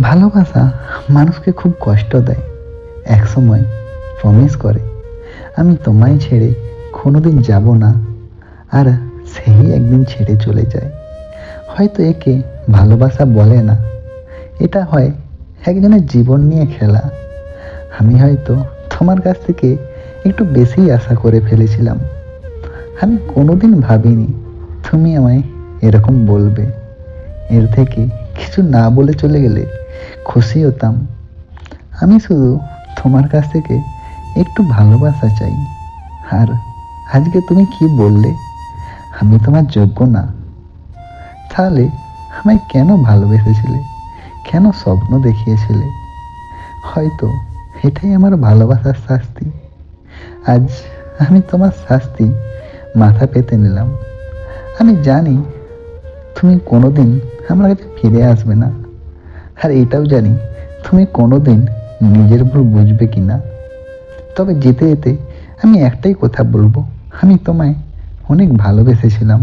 ভালোবাসা মানুষকে খুব কষ্ট দেয়। একসময় প্রমিস করে, আমি তোমায় ছেড়ে কোনোদিন যাব না, আর সেই একদিন ছেড়ে চলে যায়। হয়তো একে ভালোবাসা বলে না, এটা হয় একজনের জীবন নিয়ে খেলা। আমি হয়তো তোমার কাছ থেকে একটু বেশি আশা করে ফেলেছিলাম। আমি কোনোদিন ভাবিনি তুমি আমায় এরকম বলবে। এর থেকে কিছু না বলে চলে গেলে খুশি হতাম। আমি শুধু তোমার কাছ থেকে একটু ভালোবাসা চাই। আর আজকে তুমি কি বললে আমি তোমার যোগ্য না? তাহলে আমায় কেন ভালোবেসেছিলে? কেন স্বপ্ন দেখিয়েছিলে? হয়তো এটাই আমার ভালোবাসার শাস্তি। আজ আমি তোমার শাস্তি মাথা পেতে নিলাম। আমি জানি তুমি কোনোদিন আমার কাছে ফিরে আসবে না, আর এটাও জানি তুমি কোনোদিন নিজের ভুল বুঝবে কি না। তবে যেতে যেতে আমি একটাই কথা বলবো, আমি তোমায় অনেক ভালোবেসেছিলাম।